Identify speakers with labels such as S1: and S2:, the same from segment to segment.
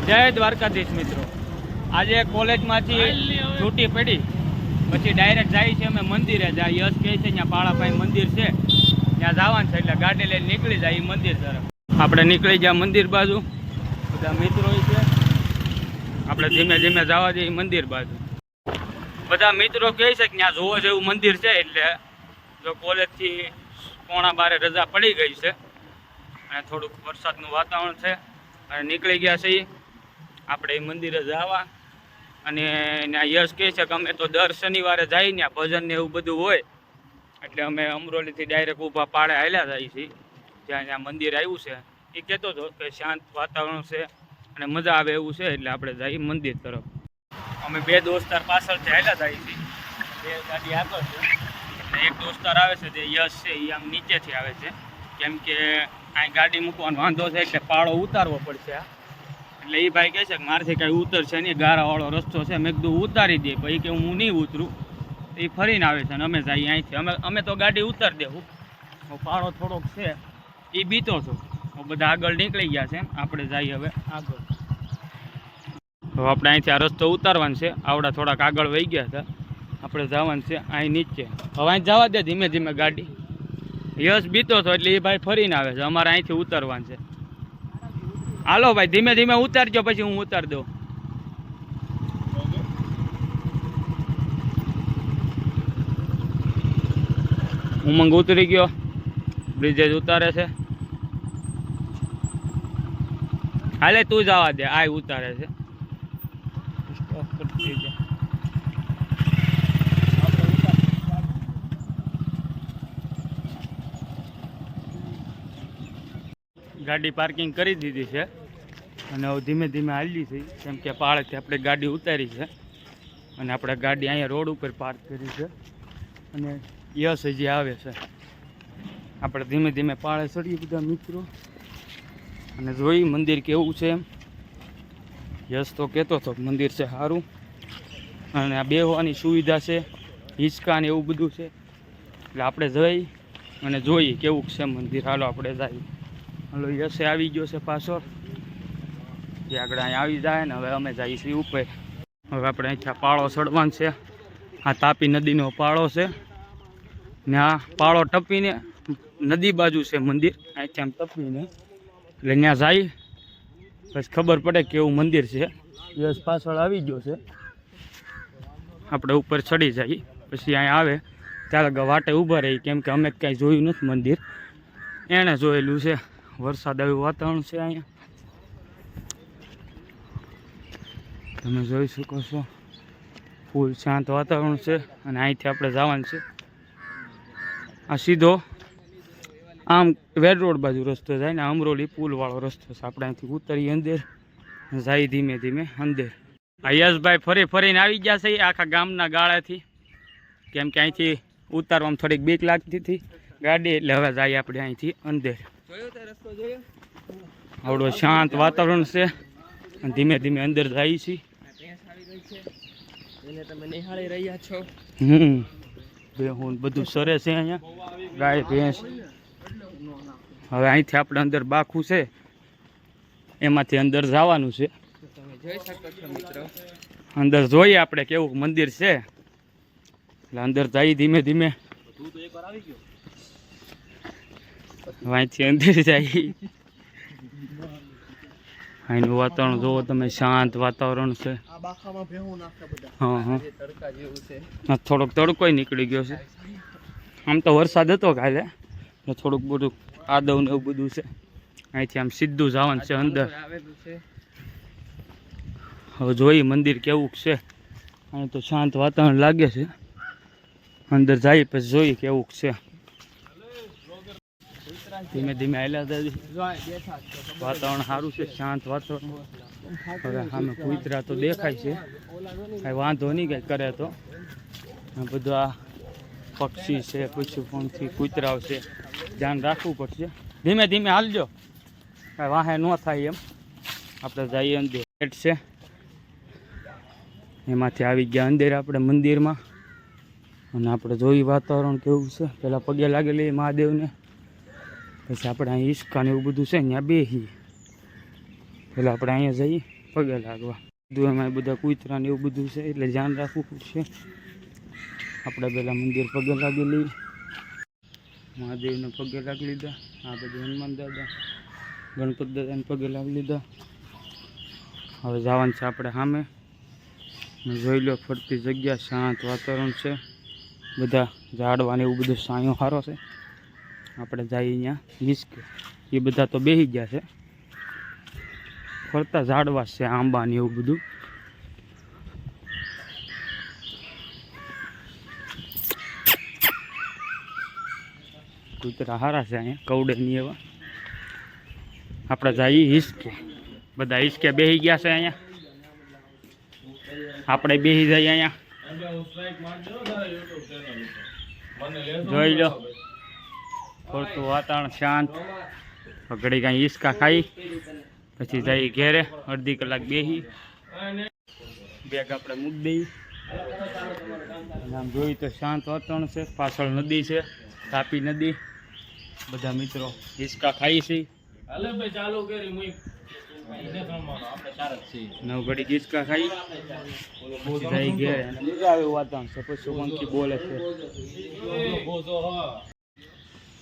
S1: જય દ્વારકાધીશ મિત્રો, આજે કોલેજમાંથી છૂટી પડી પછી ડાયરેક્ટ જાય છે અમે મંદિરે. જ્યાં યશ કહે છે ત્યાં પાળાભાઈ મંદિર છે ત્યાં જવાનું છે, એટલે ગાડી લઈને નીકળી જાય મંદિર તરફ. આપણે નીકળી ગયા મંદિર બાજુ, બધા મિત્રો છે. આપણે ધીમે ધીમે જવા જઈએ મંદિર બાજુ. બધા મિત્રો કહે છે કે ત્યાં જોવો જેવું મંદિર છે, એટલે જો કોલેજથી 11:30 રજા પડી ગઈ છે અને થોડુંક વરસાદનું વાતાવરણ છે અને નીકળી ગયા છીએ આપણે એ મંદિરે જવા. અને ત્યાં યશ કહે છે કે અમે તો દર શનિવારે જઈએ ત્યાં ભજન ને એવું બધું હોય, એટલે અમે અમરોલીથી ડાયરેક્ટ ઊભા પાડે હાલ્યા જઈએ છીએ. જ્યાં ત્યાં મંદિર આવ્યું છે એ કહેતો હતો કે શાંત વાતાવરણ છે અને મજા આવે એવું છે, એટલે આપણે જઈએ મંદિર તરફ. અમે બે દોસ્તાર પાછળથી હાલ્યા જઈએ છીએ, બે ગાડી આગળ છે. એક દોસ્તાર આવે છે તે યશ છે, એ આમ નીચેથી આવે છે, કેમ કે અહીં ગાડી મૂકવાનો વાંધો છે એટલે પાળો ઉતારવો પડશે. એટલે એ ભાઈ કહે છે કે મારાથી કાંઈ ઉતરશે નહીં, ગારાવાળો રસ્તો છે. મેં કીધું ઉતારી દે, પછી કે હું નહીં ઉતરું. એ ફરીને આવે છે અને અમે જઈએ અહીંથી. અમે તો ગાડી ઉતારી દેવું, પાળો થોડોક છે એ બીતો છો. બધા આગળ નીકળી ગયા છે, આપણે જઈએ હવે આગળ. હવે આપણે અહીંથી આ રસ્તો ઉતારવાનો છે. આવડા થોડાક આગળ વહી ગયા હતા, આપણે જવાનું છે અહીં નીચે. હવે અહીં જવા દે ધીમે ધીમે ગાડી. યશ બીતો હતો એટલે એ ભાઈ ફરીને આવે છે, અમારે અહીંથી ઉતરવાનું છે. હાલો ભાઈ ધીમે ધીમે ઉતારજો, પછી હું ઉતારી દઉં. ઉમંગ ઉતરી ગયો, બ્રિજેજ ઉતારે છે. હાલે તું જવા દે, આ ઉતારે છે. ગાડી પાર્કિંગ કરી દીધી છે અને હવે ધીમે ધીમે હાલી છે, કેમ કે પાળેથી આપણે ગાડી ઉતારી છે અને આપણે ગાડી અહીંયા રોડ ઉપર પાર્ક કરી છે. અને યશ હજી આવે છે. આપણે ધીમે ધીમે પાળે ચડીએ બધા મિત્રો અને જોઈ મંદિર કેવું છે એમ. યશ તો કહેતો હતો મંદિર છે સારું અને આ બેહવાની સુવિધા છે, હિંચકા ને એવું બધું છે. એટલે આપણે જઈ અને જોઈએ કેવું છે મંદિર. હાલો આપણે જઈએ. હલો યશે આવી ગયો છે પાછળ, જે આગળ અહીંયા આવી જાય ને. હવે અમે જઈએ છીએ ઉપર. હવે આપણે અહીંથી પાળો ચડવાનો છે. આ તાપી નદીનો પાળો છે ને આ પાળો ટપીને નદી બાજુ છે મંદિર. અહીંથી આમ ટપીને એટલે ત્યાં જાય પછી ખબર પડે કેવું મંદિર છે. યશ પાછળ આવી ગયો છે. આપણે ઉપર ચડી જઈએ, પછી અહીંયા આવે ત્યારે વાટે ઊભા રહી, કેમ કે અમે કાંઈ જોયું નથી મંદિર, એણે જોયેલું છે. વરસાદ આવ્યું વાતાવરણ છે અહીંયા, તમે જોઈ શકો છો. ફૂલ શાંત વાતાવરણ છે અને અહીંથી આપણે જવાનું છે. આ સીધો આમ વેડ રોડ બાજુ રસ્તો જાય ને, અમરોલી પુલવાળો રસ્તો છે. આપણે અહીંથી ઉતરીએ અંદર, જાય ધીમે ધીમે અંદર. આ યશભાઈ ફરીને આવી ગયા છે આખા ગામના ગાળાથી, કેમ કે અહીંથી ઉતારવામાં થોડીક બીક લાગતી હતી ગાડી, એટલે હવે જાય આપણે અહીંથી અંદર. આવડો શાંત વાતાવરણ છે અને ધીમે ધીમે અંદર જાય છે. હું બધું સરે છે અહીંયા, ગાય ભેંસ. હવે અહીંથી આપણે અંદર બાખું છે, એમાંથી અંદર જવાનું છે. અંદર જોઈએ આપણે કેવું મંદિર છે, એટલે અંદર જઈ ધીમે ધીમે. અહીંથી અંદર જાય. અહીંનું વાતાવરણ જોવો તમે, શાંત વાતાવરણ છે. હા હા, થોડોક તડકો નીકળી ગયો છે. આમ તો વરસાદ હતો કાલે, થોડુંક બધું આદવ ને એવું બધું છે. અહીંથી આમ સીધું જવાનું છે અંદર. હવે જોઈએ મંદિર કેવું છે. અહીં તો શાંત વાતાવરણ લાગે છે. અંદર જઈએ પછી જોઈએ કેવું છે. ધીમે ધીમે હાલ્યા વાતાવરણ સારું છે, શાંત વાતાવરણ. હવે સામે કૂતરા તો દેખાય છે, કાંઈ વાંધો નહીં કાંઈ કરે તો. બધું આ પક્ષી છે, પશુ પંખી, કૂતરાઓ છે, ધ્યાન રાખવું પડશે. ધીમે ધીમે હાલજો, કાંઈ વાહે ન થાય એમ. આપણે જઈએ અંદર. ગેટ છે, એમાંથી આવી ગયા અંદર આપણે મંદિરમાં. અને આપણે જોઈ વાતાવરણ કેવું છે. પહેલાં પગે લાગેલી મહાદેવને, પછી આપણે અહીં ઈસ્કા ને એવું બધું છે ત્યાં બેસીએ. પહેલાં આપણે અહીંયા જઈએ પગે લાગવા. બધું એમાં બધા કૂતરા ને એવું બધું છે એટલે ધ્યાન રાખવું પડશે. આપણે પહેલાં મંદિર પગે લાગી લઈએ. મહાદેવને પગે લાગી લીધા. આ બધું હનુમાન દાદા ગણપતિ દાદાને પગે લાગી લીધા. હવે જવાનું છે આપણે સામે. જોઈ લો ફરતી જગ્યા, શાંત વાતાવરણ છે, બધા ઝાડવાને એવું બધું સાયો સારો છે. આપણે જઈએ અહીંયા હિસકે, એ બધા તો બેસી ગયા છે. ફરતા ઝાડવા છે, આંબા ને એવું બધું. કૂતરા સારા છે અહીંયા, કવડે નહીં એવા. આપણે જઈએ હિસકે, બધા હિસકે બેસી ગયા છે અહીંયા. આપણે બેસી જઈએ અહીંયા. જોઈ લો ફરતું વાતાવરણ શાંત. ઘડી કાંઈ હિસકા ખાઈ પછી જઈએ ઘેરે. અડધી કલાક બેસી બેગ આપણે મૂકી દઈએ. આમ જોઈ તો શાંત વાતાવરણ છે. પાછળ નદી છે, તાપી નદી. બધા મિત્રો હિસકા ખાઈ છે. નવ ઘડી હિસકા ખાઈ જઈ ઘેરે. મજા આવે વાતાવરણ છે. પશુ પંખી બોલે છે.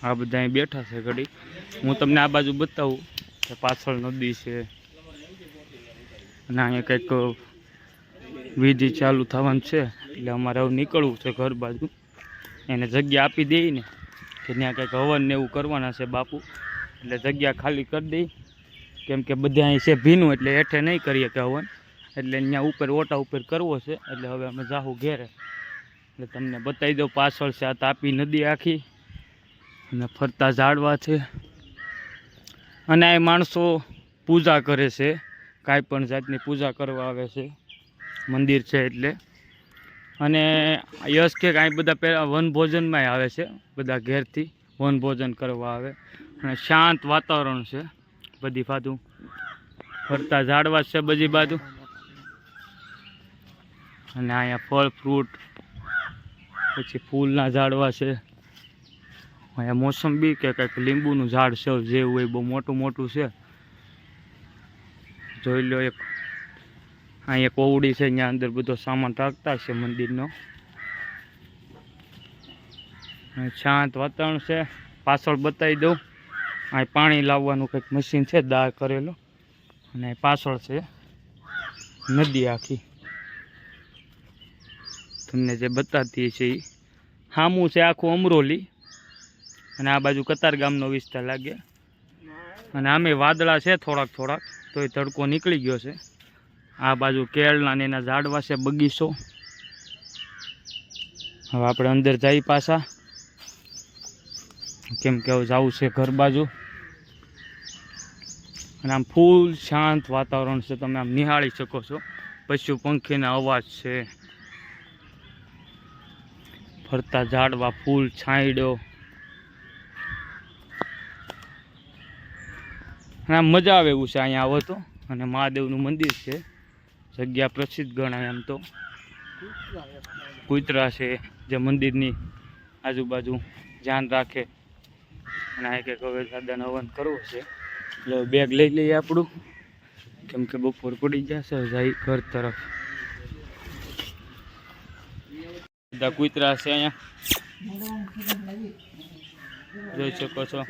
S1: આ બધા અહીં બેઠા છે ઘડી. હું તમને આ બાજુ બતાવું કે પાછળ નદી છે અને અહીંયા કંઈક વિધિ ચાલુ થવાનું છે. એટલે અમારે હવે નીકળવું છે ઘર બાજુ. એને જગ્યા આપી દઈએ ને કે ત્યાં કંઈક હવન ને એવું કરવાના છે બાપુ, એટલે જગ્યા ખાલી કરી દઈ. કેમ કે બધા અહીં છે ભીનું, એટલે હેઠે નહીં કરીએ કે હવન, એટલે અહીંયા ઉપર ઓટા ઉપર કરવો છે. એટલે હવે અમે જાહું ઘેરે. એટલે તમને બતાવી દઉં, પાછળ છે આ તાપી નદી આખી અને ફરતા ઝાડવા છે. અને આ માણસો પૂજા કરે છે, કાંઈ પણ જાતની પૂજા કરવા આવે છે. મંદિર છે એટલે. અને યશ કે કાંઈ બધા પહેલાં વનભોજનમાં આવે છે, બધા ઘેરથી વનભોજન કરવા આવે. અને શાંત વાતાવરણ છે બધી બાજુ. ફરતા ઝાડવા છે બધી બાજુ. અને અહીંયા ફળ ફ્રૂટ, પછી ફૂલના ઝાડવા છે. અહીંયા મોસંબી કે કંઈક લીંબુનું ઝાડ છે જેવું હોય, બહુ મોટું મોટું છે. જોઈ લો એક અહીંયા કોવડી છે, અહીંયા અંદર બધો સામાન રાખતા છે મંદિરનો. શાંત વાતાવરણ છે. પાછળ બતાવી દઉં, અહીં પાણી લાવવાનું કંઈક મશીન છે દાળ કરેલું. અને પાછળ છે નદી આખી, તમને જે બતાવતી છે એ. સામું છે આખું અમરોલી. અને આ બાજુ કતારગામનો વિસ્તાર લાગે. અને આમે વાદળા છે થોડાક થોડાક, તો એ તડકો નીકળી ગયો છે. આ બાજુ કેળના ને એના ઝાડવા છે, બગીચો. હવે આપણે અંદર જઈ પાછા, કેમ કે હવે જવું છે ઘર બાજુ. અને આમ ફૂલ શાંત વાતાવરણ છે, તમે આમ નિહાળી શકો છો. પશુ પંખીના અવાજ છે, ફરતા ઝાડવા, ફૂલ છાંયડો. આમ મજા આવે એવું છે અહીંયા આવો તો. અને મહાદેવનું મંદિર છે, જગ્યા પ્રસિદ્ધ ગણાય. આમ તો કૂતરા છે જે મંદિરની આજુબાજુ ધ્યાન રાખે. અને આ કંઈક હવે દાદાને હવન કરવો છે, એટલે બેગ લઈ લઈએ આપણું, કેમ કે બપોર પડી જશે. જાય ઘર તરફ. બધા કૂતરા છે અહીંયા, જોઈ શકો છો.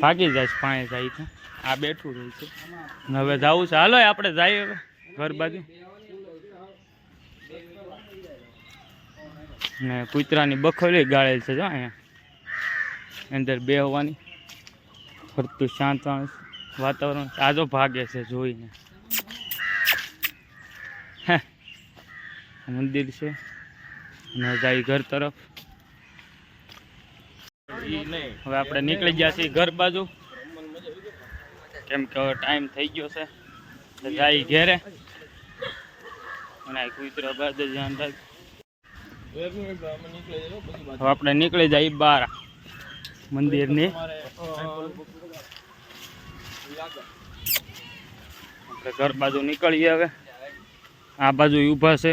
S1: ભાગી જાય છે પાણી જાય તો. આ બેઠું રહ્યું છે. હવે જવું છે, હાલો આપણે જઈએ હવે ઘર બાજુ. ને કૂતરાની બખોલી ગાળેલ છે જો અહીંયા અંદર બેહવાની. ફરતું શાંત વાતાવરણ. આજો ભાગે છે જોઈને. મંદિર છે અને જાય ઘર તરફ. હવે આપણે નીકળી ગયા છીએ ઘર બાજુ, કેમ કે હવે ટાઈમ થઈ ગયો છે. જાય ઘેરે. અને આ કૂતરા બાદ ધ્યાન રાખ. હવે આપણે નીકળી જાય બહાર મંદિરની. આપણે ઘર બાજુ નીકળીએ હવે. આ બાજુ ઊભા છે,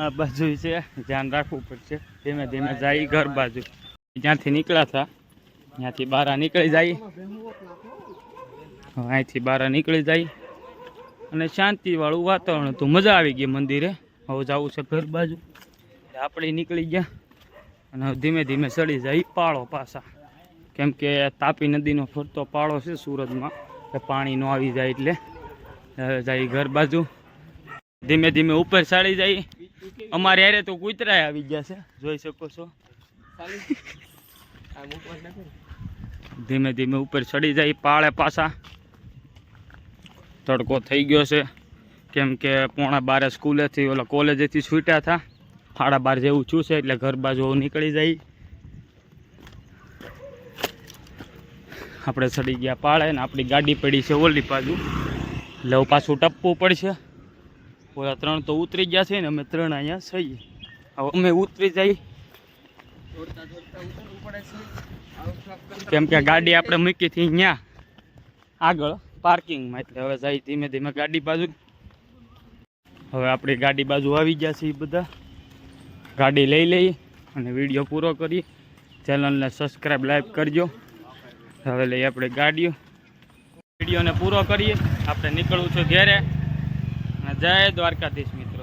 S1: આ બાજુ છે, ધ્યાન રાખવું પડશે. ધીમે ધીમે જાય ઘર બાજુ. જ્યાંથી નીકળ્યા હતા ત્યાંથી બહાર નીકળી જાય. અહીંથી બહાર નીકળી જાય અને શાંતિવાળું વાતાવરણ હતું, મજા આવી ગઈ મંદિરે. હવે જવું છે ઘર બાજુ. આપણે નીકળી ગયા અને ધીમે ધીમે ચડી જાય પાળો પાછા, કેમ કે તાપી નદીનો ફરતો પાળો છે સુરતમાં, એ પાણી ન આવી જાય એટલે હવે જાય ઘર બાજુ. ધીમે ધીમે ઉપર ચડી જાય. અમારે યારે તો કૂતરાય આવી ગયા છે, જોઈ શકો છો. ધીમે ધીમે ઉપર ચડી જાય પાળે પાછા. તડકો થઈ ગયો છે, કેમ કે 11:30 સ્કૂલેથી ઓલા કોલેજેથી છૂટ્યા હતા. 12:30 જેવું છું છે એટલે ઘર બાજુ નીકળી જાય. આપણે ચડી ગયા પાળે ને આપણી ગાડી પડી છે ઓલી બાજુ, એટલે પાછું ટપવું પડશે. ઓલા 3 તો ઉતરી ગયા છે ને અમે 3 અહીંયા છીએ. હવે અમે ઉતરી જઈ, કેમ કે ગાડી આપણે મૂકી હતી અહીંયા આગળ પાર્કિંગમાં, એટલે હવે જાય ધીમે ધીમે ગાડી બાજુ. હવે આપણી ગાડી બાજુ આવી ગયા છે. બધા ગાડી લઈ લઈ અને વિડીયો પૂરો કરી. ચેનલને સબસ્ક્રાઈબ લાઈક કરજો. હવે લઈ આપણે ગાડીઓ, વિડીયોને પૂરો કરીએ. આપણે નીકળવું છે ઘેરે. અને જય દ્વારકાધીશ મિત્રો.